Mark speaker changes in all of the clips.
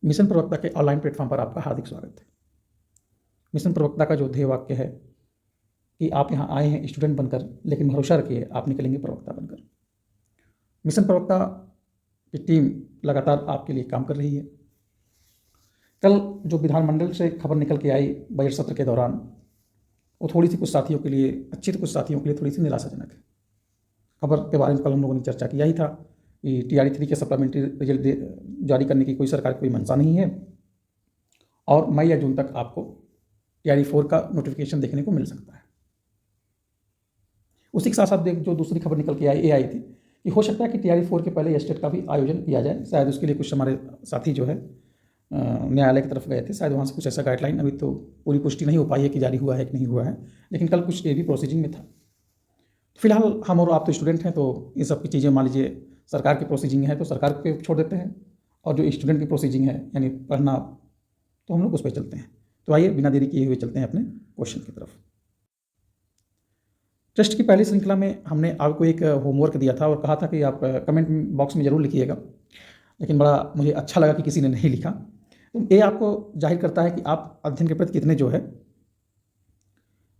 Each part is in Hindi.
Speaker 1: मिशन प्रवक्ता के ऑनलाइन प्लेटफॉर्म पर आपका हार्दिक स्वागत है। मिशन प्रवक्ता का जो ध्येय वाक्य है कि आप यहाँ आए हैं स्टूडेंट बनकर, लेकिन भरोसा रखिए आप निकलेंगे प्रवक्ता बनकर। मिशन प्रवक्ता की टीम लगातार आपके लिए काम कर रही है। कल जो विधानमंडल से खबर निकल के आई बजट सत्र के दौरान, वो थोड़ी सी कुछ साथियों के लिए अच्छी, तो कुछ साथियों के लिए थोड़ी सी निराशाजनक है। खबर के बारे में कल हम लोगों ने चर्चा किया ही था कि TRE 3 के सप्लीमेंट्री रिजल्ट जारी करने की कोई सरकार की कोई मंशा नहीं है और मई या जून तक आपको TRE 4 का नोटिफिकेशन देखने को मिल सकता है। उसी के साथ साथ जो दूसरी खबर निकल के आई थी कि हो सकता है कि TRE 4 के पहले स्टेट का भी आयोजन किया जाए। शायद उसके लिए कुछ हमारे साथी जो है न्यायालय की तरफ गए थे, शायद वहाँ से कुछ ऐसा गाइडलाइन, अभी तो पूरी पुष्टि नहीं हो पाई है कि जारी हुआ है कि नहीं हुआ है, लेकिन कल कुछ ये भी प्रोसीजिंग में था। फिलहाल हम और आप तो स्टूडेंट हैं, तो ये सब की चीज़ें मान लीजिए सरकार की प्रोसीजिंग है तो सरकार पे छोड़ देते हैं, और जो स्टूडेंट की प्रोसीजिंग है यानी पढ़ना, तो हम लोग उस पर चलते हैं। तो आइए बिना देरी किए हुए चलते हैं अपने क्वेश्चन की तरफ। टेस्ट की पहली श्रृंखला में हमने आपको एक होमवर्क दिया था और कहा था कि आप कमेंट बॉक्स में ज़रूर लिखिएगा, लेकिन बड़ा मुझे अच्छा लगा कि किसी ने नहीं लिखा। तो ये आपको जाहिर करता है कि आप अध्ययन के प्रति कितने जो है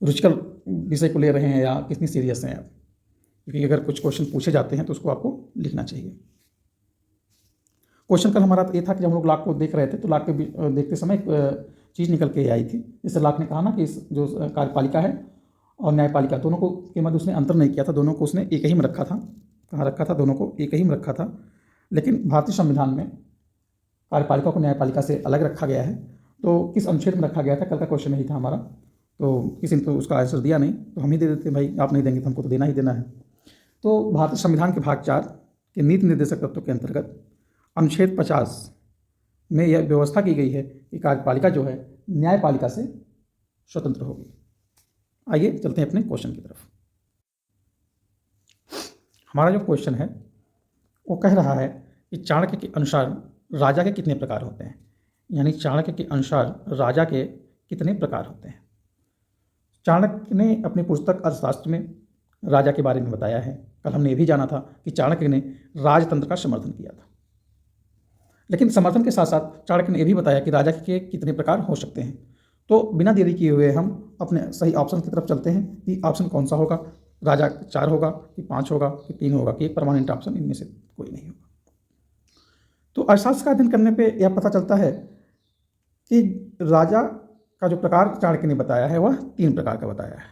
Speaker 1: रुचिकर विषय को ले रहे हैं या कितनी सीरियस हैं आप, क्योंकि अगर कुछ क्वेश्चन पूछे जाते हैं तो उसको आपको लिखना चाहिए। क्वेश्चन कल हमारा ये था कि जब हम लोग लाख को देख रहे थे तो लाख के देखते समय एक चीज़ निकल के आई थी, जिससे लाख ने कहा ना कि इस जो कार्यपालिका है और न्यायपालिका दोनों को के मध्य उसने अंतर नहीं किया था, दोनों को उसने एक ही में रखा था। कहाँ रखा था? दोनों को एक ही में रखा था। लेकिन भारतीय संविधान में कार्यपालिका को न्यायपालिका से अलग रखा गया है। तो किस अनुच्छेद में रखा गया था, कल का क्वेश्चन नहीं था हमारा, तो किसी ने तो उसका आंसर दिया नहीं, तो हम ही दे देते हैं, भाई आप नहीं देंगे तो हमको तो देना ही देना है। तो भारतीय संविधान के भाग 4 के नीति निर्देशक तत्वों के अंतर्गत अनुच्छेद 50 में यह व्यवस्था की गई है कि कार्यपालिका जो है न्यायपालिका से स्वतंत्र होगी। आइए चलते हैं अपने क्वेश्चन की तरफ। हमारा जो क्वेश्चन है वो कह रहा है कि चाणक्य के अनुसार राजा के कितने प्रकार होते हैं, यानी चाणक्य के अनुसार राजा के कितने प्रकार होते हैं। चाणक्य ने अपनी पुस्तक अर्थशास्त्र में राजा के बारे में बताया है। कल हमने ये भी जाना था कि चाणक्य ने राजतंत्र का समर्थन किया था, लेकिन समर्थन के साथ साथ चाणक्य ने यह भी बताया कि राजा के कितने प्रकार हो सकते हैं। तो बिना देरी किए हुए हम अपने सही ऑप्शन की तरफ चलते हैं कि ऑप्शन कौन सा होगा, राजा 4 होगा कि 5 होगा कि 3 होगा कि एक परमानेंट ऑप्शन, इनमें से कोई नहीं होगा। तो अर्थशास्त्र का अध्ययन करने पे यह पता चलता है कि राजा का जो प्रकार चाणक्य ने बताया है वह 3 प्रकार का बताया है,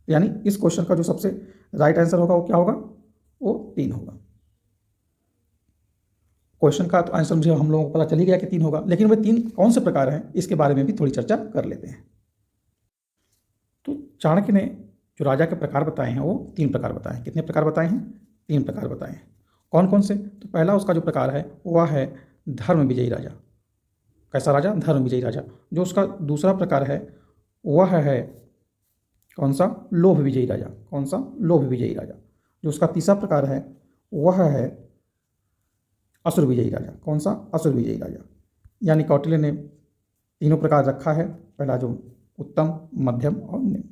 Speaker 1: यानी इस क्वेश्चन का जो सबसे राइट आंसर होगा वो क्या होगा, वो 3 होगा। क्वेश्चन का तो आंसर मुझे हम लोगों को पता चल ही गया कि 3 होगा, लेकिन वे 3 कौन से प्रकार हैं इसके बारे में भी थोड़ी चर्चा कर लेते हैं। तो चाणक्य ने जो राजा के प्रकार बताए हैं वो 3 प्रकार बताए हैं। कितने प्रकार बताए हैं? 3 प्रकार बताए हैं। कौन कौन से? तो पहला उसका जो प्रकार है वह है धर्म विजयी राजा। कैसा राजा? धर्म विजयी राजा। जो उसका दूसरा प्रकार है वह है कौन सा? लोभ विजयी राजा। कौन सा? लोभ विजयी राजा। जो उसका तीसरा प्रकार है वह है असुर विजयी राजा। कौन सा? असुर विजयी राजा। यानी कौटिल्य ने तीनों प्रकार रखा है, पहला जो उत्तम, मध्यम और निम्न।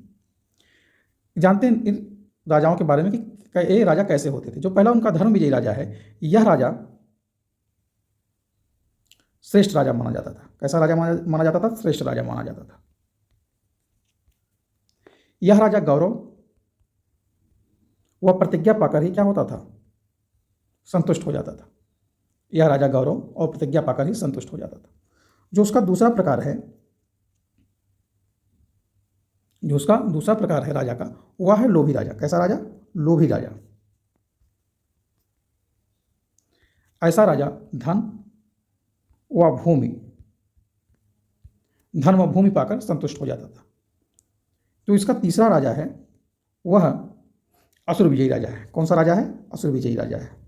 Speaker 1: जानते हैं इन राजाओं के बारे में कि ये राजा कैसे होते थे। जो पहला उनका धर्म विजयी राजा है, यह राजा श्रेष्ठ राजा माना जाता था। कैसा राजा माना जाता था? श्रेष्ठ राजा माना जाता था। यह राजा गौरव वह प्रतिज्ञा पाकर ही क्या होता था? संतुष्ट हो जाता था। यह राजा गौरव और प्रतिज्ञा पाकर ही संतुष्ट हो जाता था। जो उसका दूसरा प्रकार है, जो उसका दूसरा प्रकार है राजा का, वह है लोभी राजा। कैसा राजा? लोभी राजा। ऐसा राजा धन व भूमि, धन व भूमि पाकर संतुष्ट हो जाता था। तो इसका तीसरा राजा है वह असुर विजयी राजा है। कौन सा राजा है? असुर विजयी राजा है।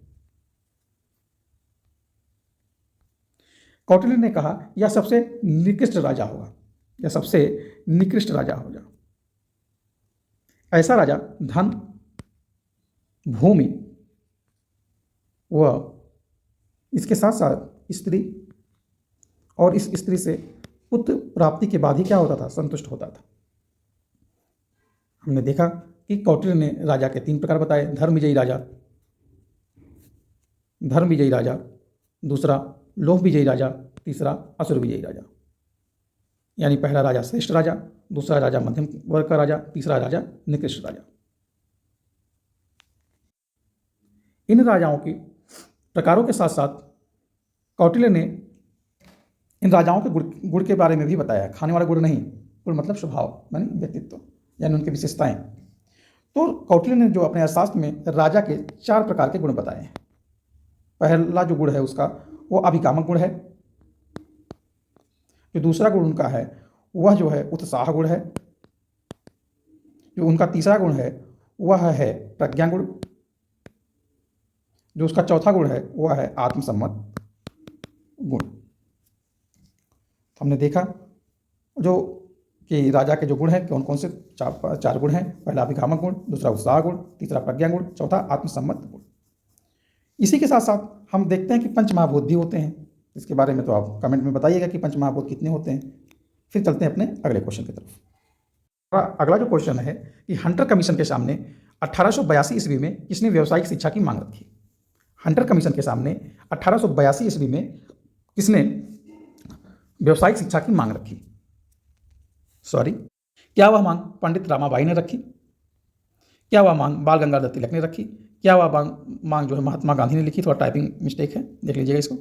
Speaker 1: कौटिल्य ने कहा यह सबसे निकृष्ट राजा होगा, यह सबसे निकृष्ट राजा होगा। ऐसा राजा धन, भूमि व इसके साथ साथ स्त्री, और इस स्त्री से पुत्र प्राप्ति के बाद ही क्या होता था? संतुष्ट होता था। हमने देखा कि कौटिल्य ने राजा के 3 प्रकार बताए। धर्म विजयी राजा, धर्म विजयी राजा, दूसरा लोभ विजयी राजा तीसरा असुर विजयी राजा। यानी पहला राजा श्रेष्ठ राजा, दूसरा राजा मध्यम वर्ग का राजा, तीसरा राजा निकृष्ट राजा। इन राजाओं की प्रकारों के साथ साथ कौटिल्य ने इन राजाओं के गुण के बारे में भी बताया। खाने वाला गुण नहीं, गुण मतलब स्वभाव यानी व्यक्तित्व, यानी उनकी विशेषताएं। तो कौटिल्य ने जो अपने अर्थशास्त्र में राजा के 4 प्रकार के गुण बताए हैं। पहला जो गुण है उसका वो अभिकामक गुण है। जो दूसरा गुण उनका है वह जो है उत्साह गुण है। जो उनका तीसरा गुण है वह है प्रज्ञा गुण। जो उसका चौथा गुण है वह है आत्मसम्मत गुण। हमने देखा जो कि राजा के जो गुण हैं कौन कौन से 4 गुण हैं। पहला अभिकामक गुण, दूसरा उत्साह गुण, तीसरा प्रज्ञा गुण, चौथा आत्मसम्मत गुण। इसी के साथ साथ हम देखते हैं कि पंचमहाभूत भी होते हैं। इसके बारे में तो आप कमेंट में बताइएगा कि पंचमहाभूत कितने होते हैं। फिर चलते हैं अपने अगले क्वेश्चन की तरफ। अगला जो क्वेश्चन है कि हंटर कमीशन के सामने 1882 ईस्वी में किसने व्यावसायिक शिक्षा की मांग रखी। हंटर कमीशन के सामने 1882 ईस्वी में किसने व्यावसायिक शिक्षा की मांग रखी। क्या वह मांग पंडित रामाबाई ने रखी? क्या वह मांग बाल गंगाधर तिलक ने रखी? क्या वह मांग जो है महात्मा गांधी ने लिखी? थोड़ा टाइपिंग मिस्टेक है, देख लीजिएगा इसको।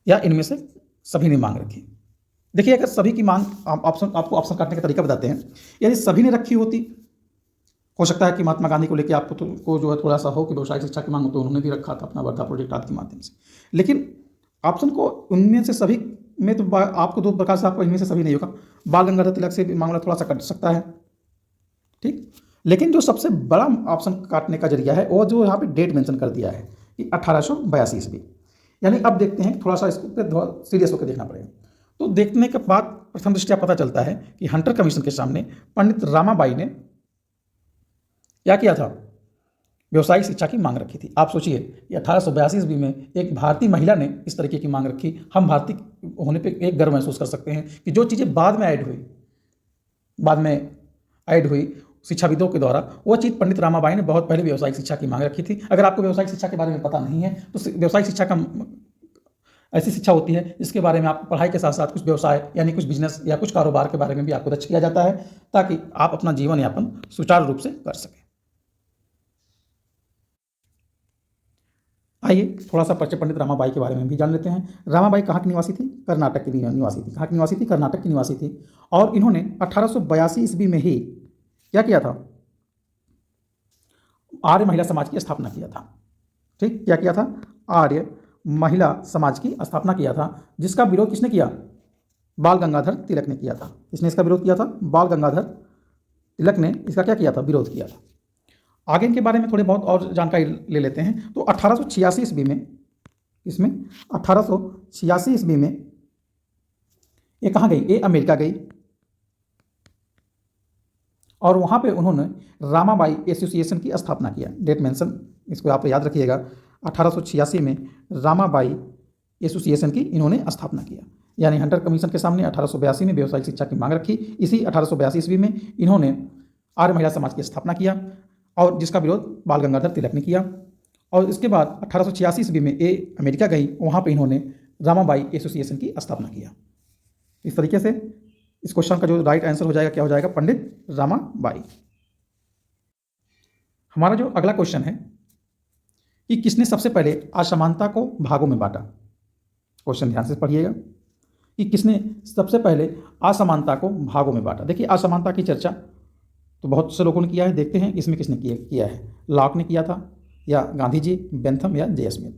Speaker 1: या इनमें से सभी ने मांग रखी? देखिए, अगर सभी की मांग आपको ऑप्शन काटने का तरीका बताते हैं। यदि सभी ने रखी होती, हो सकता है कि महात्मा गांधी को लेकर आपको को जो है थोड़ा सा हो कि व्यवसायिक शिक्षा की मांग हो, तो उन्होंने भी रखा था अपना वर्धा प्रोजेक्ट आदि के माध्यम से। लेकिन ऑप्शन को उनमें से सभी में तो आपको 2 प्रकार से आपको इनमें से सभी नहीं होगा। बाल गंगाधर तिलक से भी मामला थोड़ा सा कट सकता है, ठीक। लेकिन जो सबसे बड़ा ऑप्शन काटने का जरिया है वो जो यहाँ पे डेट मेंशन कर दिया है कि 1882 ईस्वी। यानी अब देखते हैं, थोड़ा सा इसको सीरियस होकर देखना पड़ेगा। तो देखने के बाद प्रथम दृष्टया पता चलता है कि हंटर कमीशन के सामने पंडित रामाबाई ने क्या किया था, व्यवसायिक शिक्षा की मांग रखी थी। आप सोचिए कि 1882 ईस्वी में एक भारतीय महिला ने इस तरीके की मांग रखी। हम भारतीय होने पे एक गर्व महसूस कर सकते हैं कि जो चीज़ें बाद में ऐड हुई शिक्षाविदों के द्वारा, वो चीज़ पंडित रामाबाई ने बहुत पहले व्यवसायिक शिक्षा की मांग रखी थी। अगर आपको व्यवसायिक शिक्षा के बारे में पता नहीं है तो व्यवसायिक शिक्षा का ऐसी शिक्षा होती है जिसके बारे में आपको पढ़ाई के साथ साथ कुछ व्यवसाय यानी कुछ बिजनेस या कुछ कारोबार के बारे में भी आपको दक्ष किया जाता है, ताकि आप अपना जीवन यापन सुचारू रूप से कर सकें। आइए थोड़ा सा परिचय पंडित रामाबाई के बारे में भी जान लेते हैं। रामाबाई कहाँ की निवासी थी? कर्नाटक की निवासी थी। कहाँ की निवासी थी? कर्नाटक की निवासी थी। और इन्होंने 1882 ईस्वी में ही क्या किया था? आर्य महिला समाज की स्थापना किया था, ठीक। क्या किया था? आर्य महिला समाज की स्थापना किया था, जिसका विरोध किसने किया? बाल गंगाधर तिलक ने किया था। किसने इसका विरोध किया था? बाल गंगाधर तिलक ने इसका क्या किया था? विरोध किया था। आगे इनके बारे में थोड़ी बहुत और जानकारी ले लेते हैं। तो 1886 ईस्वी में, इसमें 1886 ईस्वी में ये कहाँ गई? ये अमेरिका गई और वहाँ पे उन्होंने रामाबाई एसोसिएशन की स्थापना किया। डेट मेंशन इसको आप याद रखिएगा। 1886 में रामाबाई एसोसिएशन की इन्होंने स्थापना किया। यानी हंटर कमीशन के सामने 1882 में व्यवसायिक शिक्षा की मांग रखी। इसी 1882 ईस्वी में इन्होंने आर्य महिला समाज की स्थापना किया और जिसका विरोध बाल गंगाधर तिलक ने किया। और इसके बाद 1886 ईस्वी में ये अमेरिका गई, वहाँ पे इन्होंने रामाबाई एसोसिएशन की स्थापना किया। इस तरीके से इस क्वेश्चन का जो राइट आंसर हो जाएगा, क्या हो जाएगा? पंडित रामाबाई। हमारा जो अगला क्वेश्चन है कि किसने सबसे पहले असमानता को भागों में बांटा। क्वेश्चन ध्यान से पढ़िएगा कि किसने सबसे पहले असमानता को भागों में बांटा। देखिए, असमानता की चर्चा तो बहुत से लोगों ने किया है। देखते हैं इसमें किसने किया है। लॉक ने किया था या गांधी जी, बेंथम या जे स्मिथ।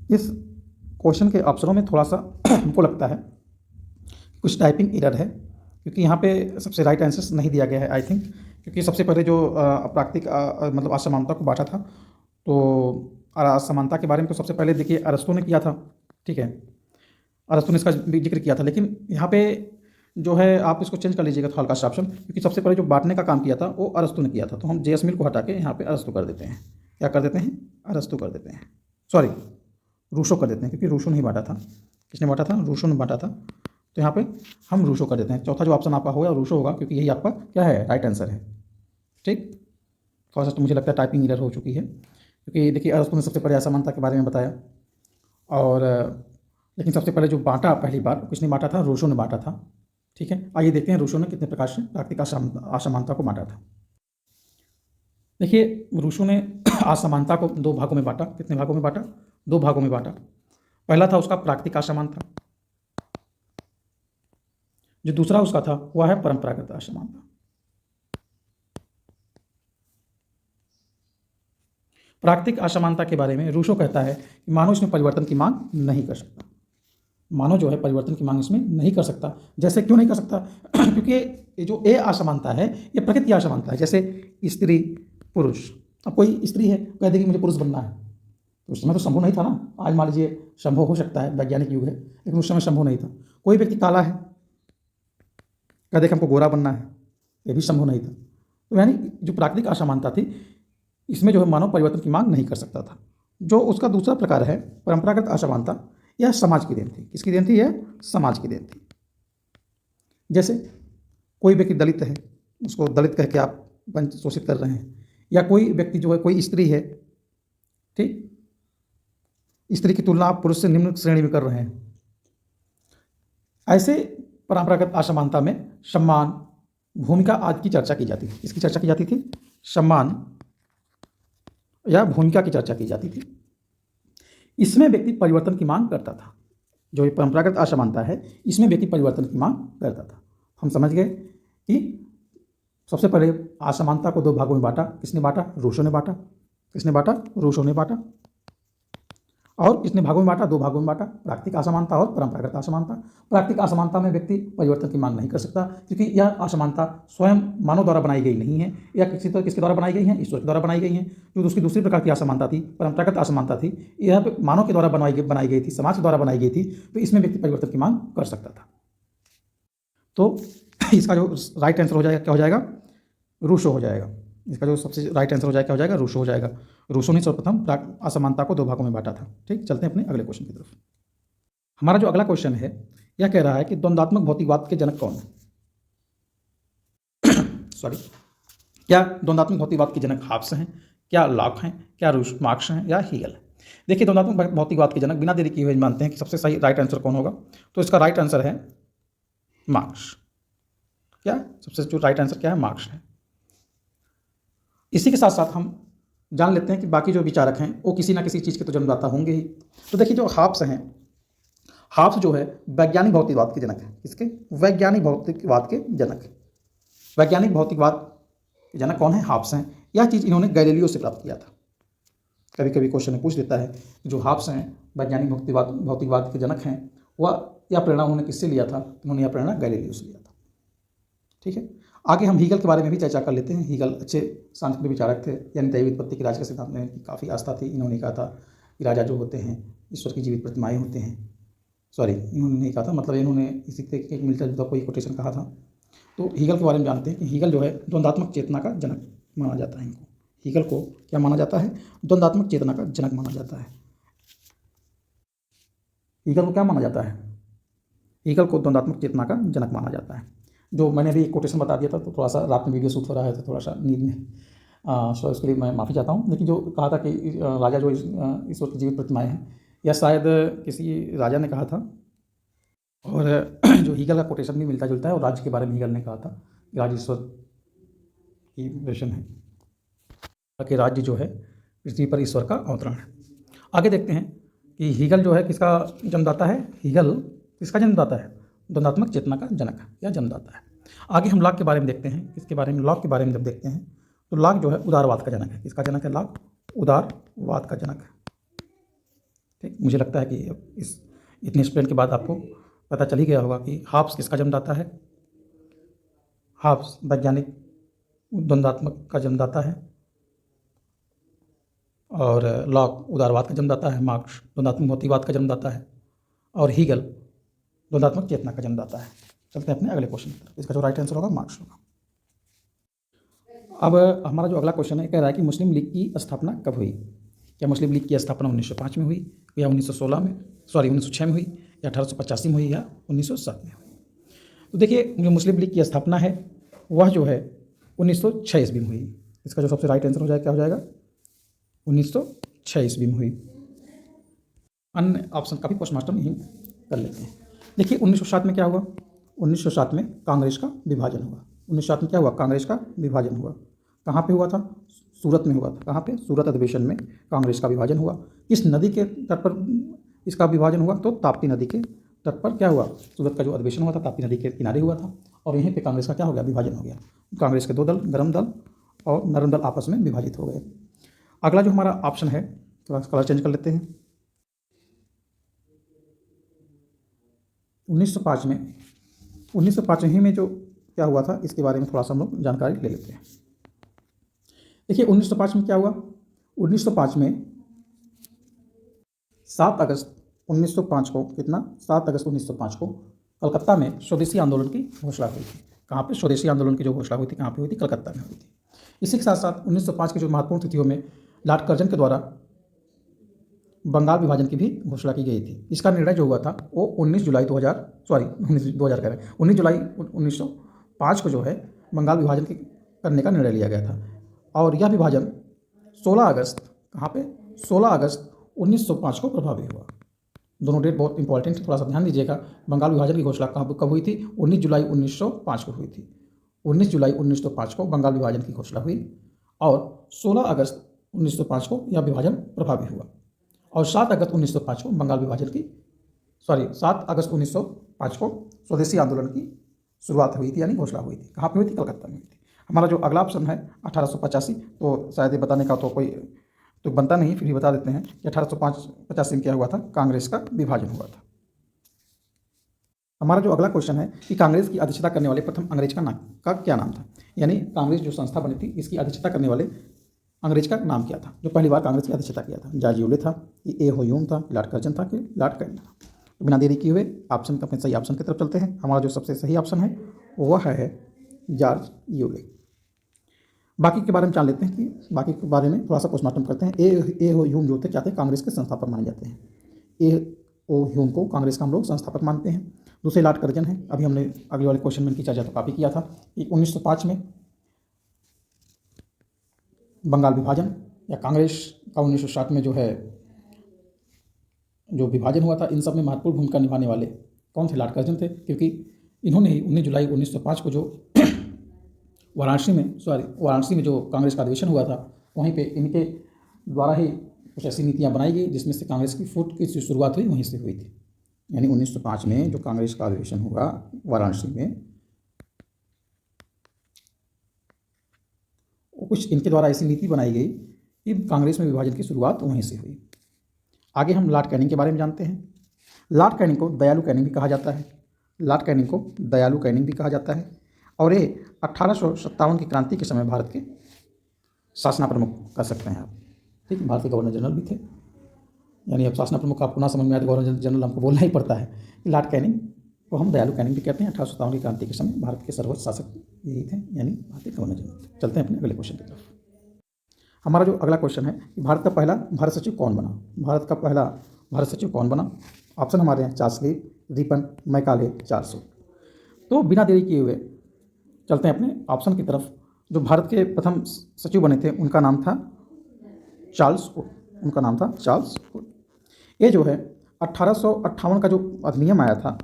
Speaker 1: इस क्वेश्चन के अवसरों में थोड़ा सा हमको लगता है कुछ टाइपिंग एरर है, क्योंकि यहाँ पे सबसे राइट आंसर नहीं दिया गया है आई थिंक। क्योंकि सबसे पहले जो प्राकृतिक मतलब असमानता को बांटा था, तो असमानता के बारे में तो सबसे पहले देखिए अरस्तु ने किया था, ठीक है। अरस्तु ने इसका जिक्र किया था। लेकिन यहाँ पे जो है आप इसको चेंज कर लीजिएगा तो हल्का सा ऑप्शन, क्योंकि सबसे पहले जो बांटने का काम किया था वो अरस्तु ने किया था। तो हम जे स्मिथ को हटा के यहाँ पे अरस्तु कर देते हैं। क्या कर देते हैं? अरस्तु कर देते हैं। सॉरी, रूसो कर देते हैं, क्योंकि रूसो नहीं बांटा था। किसने बांटा था? रूसो ने बांटा था। तो यहाँ पे हम रूसो कर देते हैं। चौथा जो ऑप्शन आपका होगा रूसो होगा, क्योंकि यही आपका क्या है? राइट आंसर है, ठीक। थोड़ा सा तो मुझे लगता है टाइपिंग एरर हो चुकी है, क्योंकि देखिए अरस्तु ने सबसे पहले असमानता के बारे में बताया। और लेकिन सबसे पहले जो बांटा पहली बार किसने बांटा था? रूसो ने बांटा था। ठीक है, आइए देखते हैं रूसो ने कितने प्रकार से प्राकृतिक असमानता को बांटा था। देखिए, रूसो ने असमानता को दो भागों में बांटा। कितने भागों में बांटा? दो भागों में बांटा। पहला था उसका प्राकृतिक असमानता, जो दूसरा उसका था वह है परंपरागत असमानता। प्राकृतिक असमानता के बारे में रूसो कहता है कि मानव इसमें परिवर्तन की मांग नहीं कर सकता। मानव जो है परिवर्तन की मांग इसमें नहीं कर सकता। जैसे क्यों नहीं कर सकता? क्योंकि ये जो ए असमानता है ये प्रकृति असमानता है। जैसे स्त्री पुरुष, अब कोई स्त्री है कह देगी मुझे पुरुष बनना है, तो उस समय तो संभव नहीं था ना। आज मान लीजिए संभव हो सकता है, वैज्ञानिक युग है, लेकिन उस समय संभव नहीं था। कोई व्यक्ति काला है कह देख हमको गोरा बनना है, ये भी संभव नहीं था। तो यानी जो प्राकृतिक असमानता थी इसमें जो है मानव परिवर्तन की मांग नहीं कर सकता था। जो उसका दूसरा प्रकार है परंपरागत असमानता, यह समाज की देन थी। किसकी देन थी? यह समाज की देन थी। जैसे कोई व्यक्ति दलित है, उसको दलित कह के आप वंचित शोषित कर रहे हैं, या कोई व्यक्ति जो है कोई स्त्री है, ठीक, स्त्री की तुलना आप पुरुष से निम्न श्रेणी में कर रहे हैं। ऐसे परंपरागत असमानता में सम्मान, भूमिका आदि की चर्चा की जाती थी। इसकी चर्चा की जाती थी, सम्मान या भूमिका की चर्चा की जाती थी। इसमें व्यक्ति परिवर्तन की मांग करता था। जो ये परंपरागत असमानता है इसमें व्यक्ति परिवर्तन की मांग करता था। हम समझ गए कि सबसे पहले असमानता को दो भागों में बांटा। किसने बांटा? रूसो ने बांटा। किसने बांटा? रूसो ने बांटा। और किसने भागों में बांटा? दो भागों में बांटा, प्राकृतिक असमानता और परंपरागत असमानता। प्राकृतिक असमानता में व्यक्ति परिवर्तन की मांग नहीं कर सकता, क्योंकि यह असमानता स्वयं मानव द्वारा बनाई गई नहीं है, या किसके द्वारा बनाई गई है? ईश्वर के द्वारा बनाई गई है। जो उसकी दूसरी प्रकार की असमानता थी, परंपरागत असमानता थी, यह मानव के द्वारा बनाई गई थी, समाज के द्वारा बनाई गई थी। तो इसमें व्यक्ति परिवर्तन की मांग कर सकता था। तो इसका जो राइट आंसर हो जाएगा क्या हो जाएगा? रूसो हो जाएगा। इसका जो सबसे राइट आंसर हो जाएगा क्या हो जाएगा? रूसो हो जाएगा। रूसो ने सर्वप्रथम असमानता को दो भागों में बांटा था। ठीक, चलते हैं अपने अगले क्वेश्चन की तरफ। हमारा जो अगला क्वेश्चन है यह कह रहा है कि द्वंद्वात्मक भौतिकवाद के जनक कौन है? सॉरी, क्या द्वंद्वात्मक भौतिकवाद के जनक हाब्स हैं, क्या लॉक हैं, क्या मार्क्स हैं, या हीगल है? देखिए, द्वंद्वात्मक भौतिकवाद के जनक बिना देरी किए हुए मानते हैं कि सबसे सही राइट आंसर कौन होगा। तो इसका राइट आंसर है मार्क्स। क्या सबसे जो राइट आंसर क्या है? मार्क्स है। इसी के साथ साथ हम जान लेते हैं कि बाकी जो विचारक हैं वो किसी ना किसी चीज़ के तो जन्मदाता होंगे ही। तो देखिए, जो हाब्स हैं, हाब्स जो है वैज्ञानिक भौतिकवाद के जनक है। किसके? वैज्ञानिक भौतिकवाद के जनक। वैज्ञानिक भौतिकवाद के जनक कौन है? हाब्स हैं। यह चीज़ इन्होंने गैलीलियो से प्राप्त किया था। कभी कभी क्वेश्चन में पूछ देता है जो हाब्स हैं वैज्ञानिक भौतिकवाद के जनक हैं, वह यह प्रेरणा उन्होंने किससे लिया था? उन्होंने यह प्रेरणा गैलीलियो से लिया था। ठीक है, आगे हम हीगल के बारे में भी चर्चा कर लेते हैं। हीगल अच्छे सांख्यिक विचारक थे, यानी दैवी उत्पत्ति के राजा के सिद्धांत में काफ़ी आस्था थी। इन्होंने कहा था कि राजा जो होते हैं ईश्वर की जीवित प्रतिमाएँ होते हैं। सॉरी, इन्होंने नहीं कहा था, मतलब इन्होंने इसी तरीके एक मिलता जुलता कोई कोटेशन कहा था। तो हीगल के बारे में जानते हैं कि हीगल जो है द्वंद्वात्मक चेतना का जनक माना जाता है। इनको, हीगल को क्या माना जाता है? द्वंद्वात्मक चेतना का जनक माना जाता है। हीगल को क्या माना जाता है? हीगल को द्वंद्वात्मक चेतना का जनक माना जाता है। जो मैंने अभी एक कोटेशन बता दिया था, तो थोड़ा सा रात में वीडियो शूट हो रहा है तो थोड़ा सा नींद में, सो इसके लिए मैं माफ़ी चाहता हूँ। लेकिन जो कहा था कि राजा जो ईश्वर की जीवित प्रतिमाएँ हैं, यह शायद किसी राजा ने कहा था। और जो हीगल का कोटेशन भी मिलता जुलता है, और राज्य के बारे में हीगल ने कहा था कि राज्य ईश्वर की वर्षन है, कि राज्य जो है पृथ्वी पर ईश्वर का अवतरण है। आगे देखते हैं कि हीगल जो है किसका जन्मदाता है? हीगल किसका जन्मदाता है? द्वंद्वात्मक चेतना का जनक या जन्मदाता है। आगे हम लॉक के बारे में देखते हैं। इसके बारे में, लॉक के बारे में जब देखते हैं तो लॉक जो है उदारवाद का जनक है। किसका जनक है? लॉक उदारवाद का जनक है। ठीक, मुझे लगता है कि इस इतने एक्सप्लेन के बाद आपको पता चल ही गया होगा कि हाब्स किसका जन्मदाता है। हाब्स वैज्ञानिक द्वंद्वात्मक का जन्मदाता है, और लॉक उदारवाद का जन्मदाता है, मार्क्स द्वंद्वात्मक भौतिकवाद का जन्मदाता है, और हीगल द्वंद्वात्मक चेतना का जन्मदाता है। चलते हैं अपने अगले क्वेश्चन की तरफ। इसका जो राइट आंसर होगा मार्क्स होगा। अब हमारा जो अगला क्वेश्चन है कह रहा है कि मुस्लिम लीग की स्थापना कब हुई? क्या मुस्लिम लीग की स्थापना 1905 में हुई, या 1916 में, सॉरी 1906 में हुई, या 1885 में हुई, या 1907 में हुई? तो देखिए, जो मुस्लिम लीग की स्थापना है वह जो है 1906 ईस्वी में हुई। इसका जो सबसे राइट आंसर हो जाएगा क्या हो जाएगा? 1906 ईस्वी में हुई। अन्य ऑप्शन का भी पोस्टमार्टम यहीं कर लेते हैं। देखिए 1907 में क्या हुआ, 1907 में कांग्रेस का विभाजन हुआ। 1907 में क्या हुआ, कांग्रेस का विभाजन हुआ। कहाँ पे हुआ था, सूरत में हुआ था। कहाँ पे, सूरत अधिवेशन में कांग्रेस का विभाजन हुआ। इस नदी के तट पर इसका विभाजन हुआ, तो ताप्ती नदी के तट पर क्या हुआ, सूरत का जो अधिवेशन हुआ था ताप्ती नदी के किनारे हुआ था, और यहीं पे कांग्रेस का क्या हो गया, विभाजन हो गया। कांग्रेस के दो दल, गरम दल और नरम दल आपस में विभाजित हो गए। अगला जो हमारा ऑप्शन है, थोड़ा कलर चेंज कर लेते हैं। 1905 में 1905 ही में जो क्या हुआ था, इसके बारे में थोड़ा सा हम लोग जानकारी ले लेते हैं। देखिए 1905 में क्या हुआ, 1905 में 7 अगस्त 1905 को, कितना, 7 अगस्त 1905 को कलकत्ता में स्वदेशी आंदोलन की घोषणा हुई थी। कहाँ पे, स्वदेशी आंदोलन की जो घोषणा हुई थी कहाँ पे हुई थी, कलकत्ता में हुई थी। इसी के साथ साथ 1905 की जो महत्वपूर्ण तिथियों में लॉर्ड कर्जन के द्वारा बंगाल विभाजन की भी घोषणा की गई थी। इसका निर्णय जो हुआ था वो 19 जुलाई 1905 को जो है बंगाल विभाजन करने का निर्णय लिया गया था। और यह विभाजन 16 अगस्त, कहाँ पे, 16 अगस्त 1905 को प्रभावी हुआ। दोनों डेट बहुत इंपॉर्टेंट है, थोड़ा सा ध्यान दीजिएगा। बंगाल विभाजन की घोषणा कब हुई थी, 19 जुलाई 1905 को हुई थी। 19 जुलाई 1905 को बंगाल विभाजन की घोषणा हुई और 16 अगस्त 1905 को यह विभाजन प्रभावी हुआ। और 7 अगस्त 1905 को बंगाल विभाजन की 7 अगस्त 1905 को स्वदेशी आंदोलन की शुरुआत हुई थी, यानी घोषणा हुई थी। कहाँ पे हुई थी, कलकत्ता में हुई थी। हमारा जो अगला ऑप्शन है 1885, तो शायद ये बताने का तो कोई तो बनता नहीं, फिर भी बता देते हैं कि 1885 में क्या हुआ था, कांग्रेस का विभाजन हुआ था। हमारा जो अगला क्वेश्चन है कि कांग्रेस की अध्यक्षता करने वाले प्रथम अंग्रेज का क्या नाम था, यानी कांग्रेस जो संस्था बनी थी इसकी अध्यक्षता करने वाले अंग्रेज का नाम क्या था, जो पहली बार कांग्रेस की अध्यक्षता किया था। जॉर्ज यूले था, ए ह्यूम था, लॉर्ड कर्जन था, कि लॉर्ड कैनिंग था। तो बिना देरी किए हुए अपने सही ऑप्शन की तरफ चलते हैं। हमारा जो सबसे सही ऑप्शन है वह है जॉर्ज यूले। बाकी के बारे में जान लेते हैं कि बाकी के बारे में थोड़ा सा पोस्टमार्टम करते हैं। ए ह्यूम जो थे क्या थे, कांग्रेस के संस्थापक माने जाते हैं। ह्यूम को कांग्रेस का हम लोग संस्थापक मानते हैं। दूसरे लॉर्ड कर्जन हैं, अभी हमने अगले वाले क्वेश्चन में इनकी चर्चा तो काफ़ी किया था कि 1905 में बंगाल विभाजन या कांग्रेस का 1907 में जो है जो विभाजन हुआ था, इन सब में महत्वपूर्ण भूमिका निभाने वाले कौन थे, लॉर्ड कर्जन थे, क्योंकि इन्होंने ही 19 जुलाई 1905 को जो वाराणसी में जो कांग्रेस का अधिवेशन हुआ था, वहीं पे इनके द्वारा ही कुछ ऐसी नीतियाँ बनाई गई जिसमें से कांग्रेस की फूट की शुरुआत हुई वहीं से हुई थी। यानी 1905 में जो कांग्रेस का अधिवेशन हुआ वाराणसी में, कुछ इनके द्वारा ऐसी नीति बनाई गई कि कांग्रेस में विभाजन की शुरुआत वहीं से हुई। आगे हम लॉर्ड कैनिंग के बारे में जानते हैं। लॉर्ड कैनिंग को दयालु कैनिंग भी कहा जाता है। लॉर्ड कैनिंग को दयालु कैनिंग भी कहा जाता है और ये 1857 की क्रांति के समय भारत के शासना प्रमुख कर सकते हैं आप, ठीक, भारत के गवर्नर जनरल भी थे। यानी अब शासना प्रमुख आपको ना समझ में आए तो गवर्नर जनरल हमको बोलना ही पड़ता है। लॉर्ड कैनिंग को हम दयालु कैनिंग भी कहते हैं। 1857 की क्रांति के समय भारत के सर्वोच्च शासक यही थे, यानी भारतीय गवर्नर जनरल थे। चलते हैं अपने अगले क्वेश्चन की तरफ। हमारा जो अगला क्वेश्चन है कि भारत का पहला भारत सचिव कौन बना। भारत का पहला भारत सचिव कौन बना। ऑप्शन हमारे हैं चार्ल्स ली, रिपन, मैकाले, चार्ल्स वुड। तो बिना देरी किए हुए चलते हैं अपने ऑप्शन की तरफ। जो भारत के प्रथम सचिव बने थे उनका नाम था चार्ल्स वुड। उनका नाम था चार्ल्स वुड। ये जो है 1858 का जो अधिनियम आया था,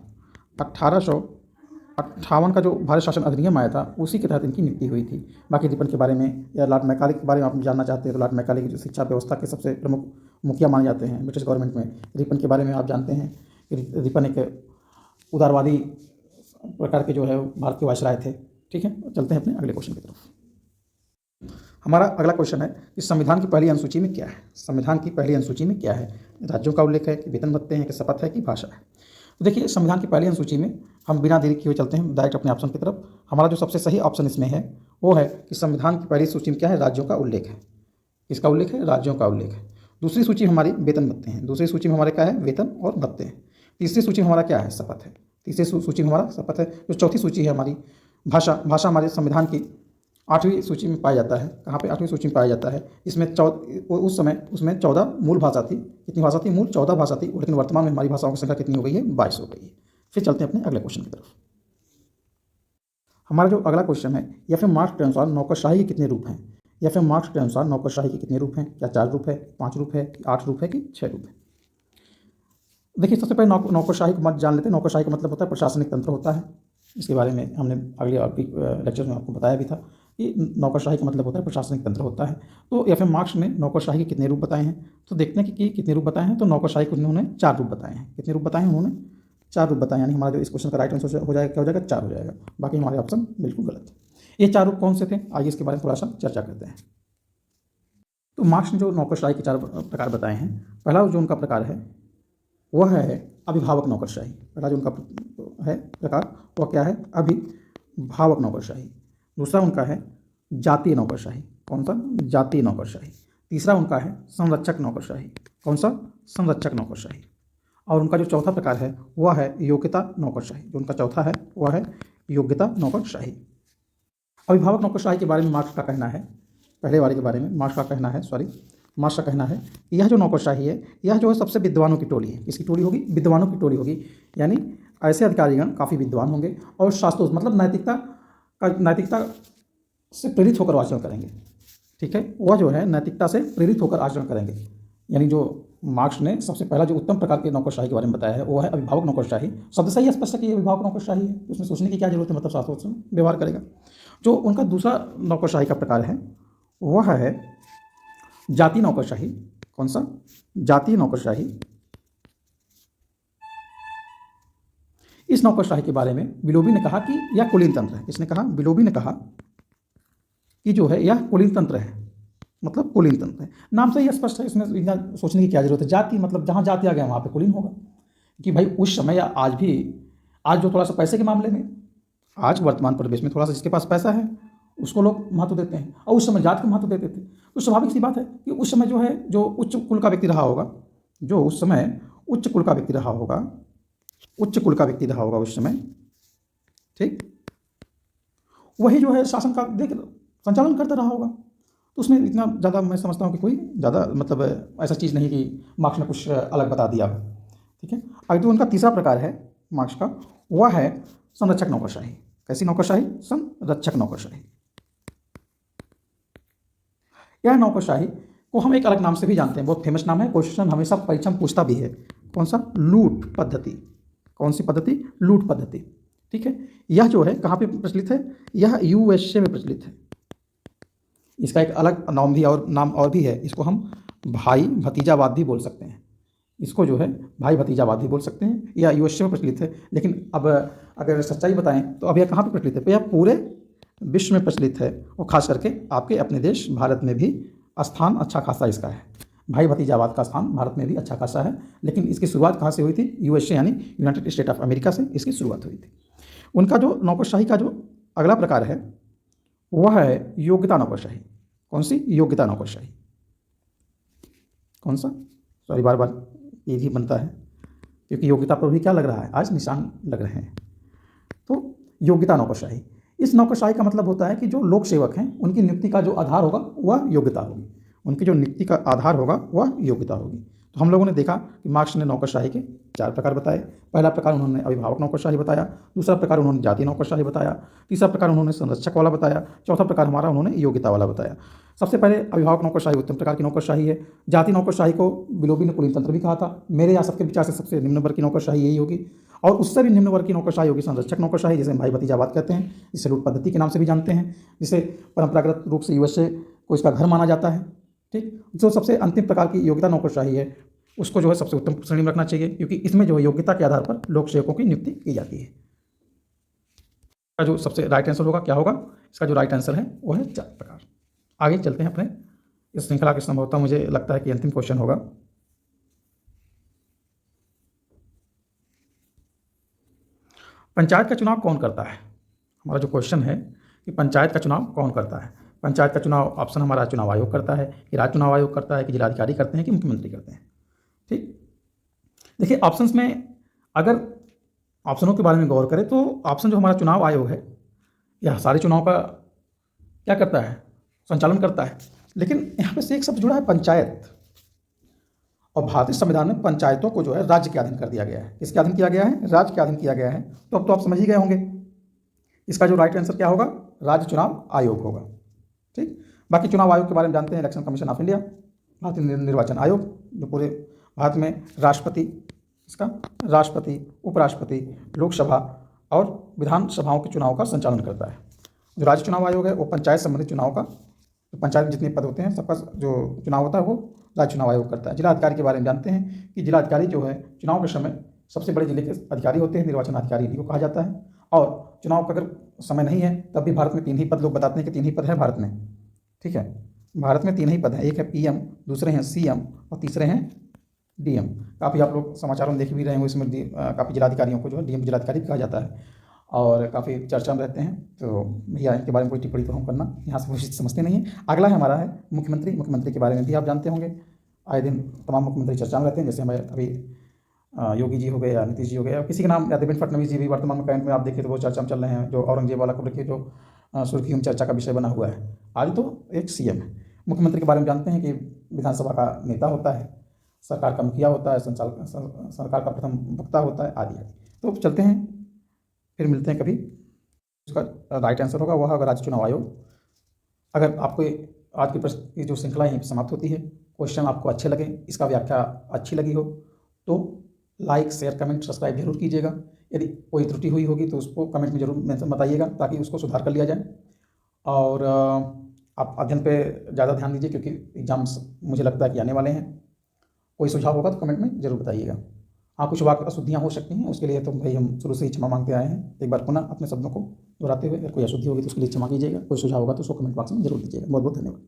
Speaker 1: 1858 का जो भारत शासन अधिनियम आया था, उसी के तहत इनकी नियुक्ति हुई थी। बाकी रिपन के बारे में या लॉर्ड मैकाले के बारे में आप जानना चाहते हैं तो लॉर्ड मैकाले की जो शिक्षा व्यवस्था के सबसे प्रमुख मुखिया माने जाते हैं ब्रिटिश गवर्नमेंट में। रिपन के बारे में आप जानते हैं कि रिपन एक उदारवादी प्रकार के जो है भारत के वायसराय थे। ठीक है, चलते हैं अपने अगले क्वेश्चन की तरफ। हमारा अगला क्वेश्चन है कि संविधान की पहली अनुसूची में क्या है। संविधान की पहली अनुसूची में क्या है। राज्यों का उल्लेख है कि वेतन भत्ते हैं कि शपथ है कि भाषा है। तो देखिए संविधान की पहली अनुसूची में हम बिना देरी किए हुए चलते हैं डायरेक्ट अपने ऑप्शन की तरफ। हमारा जो सबसे सही ऑप्शन इसमें है वो है कि संविधान की पहली सूची में क्या है, राज्यों का उल्लेख है। किसका उल्लेख है, राज्यों का उल्लेख है। दूसरी सूची हमारी वेतन भत्ते हैं। दूसरी सूची में हमारे क्या है, वेतन और भत्ते हैं। तीसरी सूची में हमारा क्या है, शपथ है। तीसरी सूची में हमारा शपथ है। जो चौथी सूची है हमारी भाषा, भाषा हमारे संविधान की 8वीं सूची में पाया जाता है। कहाँ पे 8वीं सूची में पाया जाता है। इसमें उस समय उसमें 14 मूल भाषा थी। कितनी भाषा थी, मूल 14 भाषा थी। लेकिन वर्तमान में हमारी भाषाओं की संख्या कितनी हो गई है, 22 हो गई है। फिर चलते हैं अपने अगले क्वेश्चन की तरफ। हमारा जो अगला क्वेश्चन है, या फिर मार्क्स के अनुसार नौकरशाही के कितने रूप हैं। या फिर मार्क्स के अनुसार नौकरशाही के कितने रूप हैं। क्या 4 रूप है, 5 रूप है, 8 रूप है कि 6 रूप है। देखिए, सबसे पहले नौकरशाही को मत जान लेते हैं। नौकरशाही का मतलब होता है प्रशासनिक तंत्र होता है। इसके बारे में हमने अगले लेक्चर में आपको बताया भी था कि नौकरशाही का मतलब होता है प्रशासनिक तंत्र होता है। तो एफ एम मार्क्स ने नौकरशाही के कितने रूप बताए हैं, तो देखते हैं कि कितने रूप बताए हैं। तो नौकरशाही को उन्होंने 4 रूप बताए हैं। कितने रूप बताए हैं उन्होंने? 4 रूप बताए। यानी हमारा जो इस क्वेश्चन का राइट आंसर हो जाएगा, क्या हो जाएगा? 4 हो जाएगा। बाकी हमारे ऑप्शन बिल्कुल गलत है। ये 4 रूप कौन से थे, आइए इसके बारे में थोड़ा सा चर्चा करते हैं। तो मार्क्स ने जो नौकरशाही के 4 प्रकार बताए हैं, पहला जो उनका प्रकार है वह है अभिभावक नौकरशाही। पहला जो उनका है प्रकार वह क्या है? अभिभावक नौकरशाही। दूसरा उनका है जातीय नौकरशाही। कौन सा? जातीय नौकरशाही। तीसरा उनका है संरक्षक नौकरशाही। कौन सा? संरक्षक नौकरशाही। और उनका जो चौथा प्रकार है वह है योग्यता नौकरशाही। जो उनका चौथा है वह है योग्यता नौकरशाही। अभिभावक नौकरशाही के बारे में मार्क्स का कहना है, पहले वाले के बारे में मार्क्स का कहना है कि यह जो नौकरशाही है, यह जो है सबसे विद्वानों की टोली है। किसकी टोली होगी? विद्वानों की टोली होगी। यानी ऐसे अधिकारीगण काफ़ी विद्वान होंगे और शास्त्रों मतलब नैतिकता से प्रेरित होकर आचरण करेंगे। ठीक है, वह जो है नैतिकता से प्रेरित होकर आचरण करेंगे। यानी जो मार्क्स ने सबसे पहला जो उत्तम प्रकार के नौकरशाही के बारे में बताया है वो है अभिभावक नौकरशाही। शब्द से ही स्पष्ट है कि अभिभावक नौकरशाही है, उसमें सोचने की क्या जरूरत है, मतलब शास्त्रों से व्यवहार करेगा। जो उनका दूसरा नौकरशाही का प्रकार है वह है जातीय नौकरशाही। कौन सा? जातीय नौकरशाही। इस नौकरशाही के बारे में बिलोबी ने कहा कि यह कुलीन तंत्र है। किसने कहा? बिलोबी ने कहा कि जो है यह कुलीन तंत्र है, मतलब कुलीन तंत्र है। नाम से ही स्पष्ट है, इसमें इतना सोचने की क्या जरूरत है। जाति मतलब जहाँ जाति आ गया वहाँ पे कुलीन होगा। कि भाई उस समय या आज भी, आज जो थोड़ा सा पैसे के मामले में, आज वर्तमान परिवेश में थोड़ा सा जिसके पास पैसा है उसको लोग महत्व देते हैं, और उस समय जात को महत्व देते थे। तो स्वाभाविक सी बात है कि उस समय जो है जो उच्च कुल का व्यक्ति रहा होगा, जो उस समय उच्च कुल का व्यक्ति रहा होगा, उस समय, ठीक, वही जो है शासन का संचालन करता रहा होगा। तो उसमें इतना ज़्यादा मैं समझता हूँ कि कोई ज़्यादा मतलब ऐसा चीज़ नहीं कि मार्क्स ने कुछ अलग बता दिया हो। ठीक है, अगर जो उनका तीसरा प्रकार है मार्क्स का, वह है संरक्षक नौकरशाही। कैसी नौकरशाही? संरक्षक नौकरशाही। यह नौकरशाही को हम एक अलग नाम से भी जानते हैं, बहुत फेमस नाम है, क्वेश्चन हमेशा परीक्षा में पूछता भी है। कौन सा? लूट पद्धति। कौन सी पद्धति? लूट पद्धति। ठीक है, यह जो है कहाँ पे प्रचलित है? यह यूएसए में प्रचलित है। इसका एक अलग नाम और भी है। इसको हम भाई भतीजावाद भी बोल सकते हैं। इसको जो है भाई भतीजावाद भी बोल सकते हैं। यह यूएसए में प्रचलित है, लेकिन अब अगर सच्चाई बताएं तो अब यह कहाँ पे प्रचलित है? यह पूरे विश्व में प्रचलित है, और खास करके आपके अपने देश भारत में भी स्थान अच्छा खासा इसका है। भाई भतीजावाद का स्थान भारत में भी अच्छा खासा है। लेकिन इसकी शुरुआत कहाँ से हुई थी? यूएसए यानी यूनाइटेड स्टेट ऑफ अमेरिका से इसकी शुरुआत हुई थी। उनका जो नौकरशाही का जो अगला प्रकार है वह है योग्यता नौकरशाही। कौन सी? योग्यता नौकरशाही। कौन सा? सॉरी, बार बार ये भी बनता है क्योंकि योग्यता पर भी क्या लग रहा है? आज निशान लग रहे हैं। तो योग्यता नौकरशाही, इस नौकरशाही का मतलब होता है कि जो लोक सेवक हैं उनकी नियुक्ति का जो आधार होगा वह योग्यता होगी। उनकी जो नियुक्ति का आधार होगा वह योग्यता होगी। तो हम लोगों ने देखा कि मार्क्स ने नौकरशाही के 4 प्रकार बताए। पहला प्रकार उन्होंने अभिभावक नौकरशाही बताया, दूसरा प्रकार उन्होंने जातीय नौकरशाही बताया, तीसरा प्रकार उन्होंने संरक्षक वाला बताया, चौथा प्रकार हमारा उन्होंने योग्यता वाला बताया। सबसे पहले अभिभावक नौकरशाही उत्तम प्रकार की नौकरशाही है। जाति नौकरशाही को बिलोबी ने कुलीन तंत्र भी कहा था। मेरे यहाँ सबके विचार से सबसे निम्न वर्ग की नौकरशाही यही होगी, और उससे भी निम्न वर्ग की नौकरशाही होगी संरक्षक नौकरशाही, जिसे भाई भतीजावाद कहते हैं, जिसे लूट पद्धति के नाम से भी जानते हैं, जिसे परंपरागत रूप से यूएसए को इसका घर माना जाता है। ठीक, जो सबसे अंतिम प्रकार की योग्यता नौकरशाही है उसको जो है सबसे उत्तम श्रेणी में रखना चाहिए, क्योंकि इसमें जो है योग्यता के आधार पर लोक सेवकों की नियुक्ति की जाती है। इसका जो सबसे राइट आंसर होगा क्या होगा? इसका जो राइट आंसर है वो है 4 प्रकार। आगे चलते हैं अपने इस श्रृंखला के, संभवतः मुझे लगता है कि अंतिम क्वेश्चन होगा। पंचायत का चुनाव कौन करता है? हमारा जो क्वेश्चन है कि पंचायत का चुनाव कौन करता है? पंचायत का चुनाव ऑप्शन हमारा चुनाव आयोग करता है, कि राज्य चुनाव आयोग करता है, कि जिलाधिकारी करते हैं, कि मुख्यमंत्री करते हैं। ठीक, देखिए ऑप्शंस में अगर ऑप्शनों के बारे में गौर करें तो ऑप्शन जो हमारा चुनाव आयोग है यह सारे चुनाव का क्या करता है? संचालन करता है। लेकिन यहाँ पे से एक शब्द जुड़ा है पंचायत, और भारतीय संविधान में पंचायतों को जो है राज्य के अधीन कर दिया गया है। किसके अधीन किया गया है? राज्य के अधीन किया गया है। तो अब तो आप समझ ही गए होंगे इसका जो राइट आंसर क्या होगा? राज्य चुनाव आयोग होगा। ठीक, बाकी चुनाव आयोग के बारे में जानते हैं। इलेक्शन कमीशन ऑफ इंडिया, भारतीय निर्वाचन आयोग, जो पूरे भारत में राष्ट्रपति इसका राष्ट्रपति, उपराष्ट्रपति, लोकसभा और विधानसभाओं के चुनाव का संचालन करता है। जो राज्य चुनाव आयोग है वो पंचायत संबंधित चुनाव का, पंचायत में जितने पद होते हैं सबका जो चुनाव होता है वो राज्य चुनाव आयोग करता है। जिला अधिकारी के बारे में जानते हैं कि जिला अधिकारी जो है चुनाव के समय सबसे बड़े जिले के अधिकारी होते हैं, निर्वाचन अधिकारी इन्हीं को कहा जाता है। और चुनाव का अगर समय नहीं है तब भी भारत में 3 ही पद, लोग बताते हैं कि 3 ही पद हैं भारत में, ठीक है। भारत में 3 ही पद हैं, एक है पीएम, दूसरे हैं सीएम और तीसरे हैं डीएम। काफ़ी आप लोग समाचारों में देख भी रहे होंगे, इसमें काफ़ी जिलाधिकारियों को जो है डीएम जिलाधिकारी कहा जाता है और काफ़ी चर्चा में रहते हैं। तो भैया इनके बारे में कोई टिप्पणी तो हम करना यहाँ से कोशिश समझते नहीं है। अगला है हमारा है मुख्यमंत्री। मुख्यमंत्री के बारे में भी आप जानते होंगे, आए दिन तमाम मुख्यमंत्री चर्चा में रहते हैं। जैसे हमारे अभी योगी जी हो गए या नीतीश जी हो गए या किसी के नाम, या देवेंद्र फडणवीस जी भी वर्तमान में करंट में आप देखें तो वो चर्चा में चल रहे हैं, जो औरंगजेब वाला को लेकर जो सुर्खियों में चर्चा का विषय बना हुआ है। आज तो एक सीएम है। मुख्यमंत्री के बारे में जानते हैं कि विधानसभा का नेता होता है, सरकार का मुखिया होता है, सरकार का प्रथम वक्ता होता है, आदि आदि। तो चलते हैं, फिर मिलते हैं कभी। उसका राइट आंसर होगा वह होगा राज्य चुनाव आयोग। अगर आपको आज की प्रश्न की जो श्रृंखला यहीं समाप्त होती है, क्वेश्चन आपको अच्छे लगे, इसका व्याख्या अच्छी लगी हो तो लाइक, शेयर, कमेंट, सब्सक्राइब जरूर कीजिएगा। यदि कोई त्रुटि हुई होगी तो उसको कमेंट में जरूर बताइएगा ताकि उसको सुधार कर लिया जाए। और आप अध्ययन पे ज़्यादा ध्यान दीजिए क्योंकि एग्ज़ाम्स मुझे लगता है कि आने वाले हैं। कोई सुझाव होगा तो कमेंट में ज़रूर बताइएगा। हाँ, कुछ वाक्य अशुद्धियाँ हो सकती हैं, उसके लिए तो भाई हम शुरू से ही क्षमा मांगते आए हैं। एक बार पुनः अपने शब्दों को दोहराते हुए अगर कोई अशुद्धि होगी तो उसके लिए क्षमा कीजिएगा। कोई सुझाव होगा तो उसको कमेंट बॉक्स में जरूर दीजिएगा। बहुत बहुत धन्यवाद।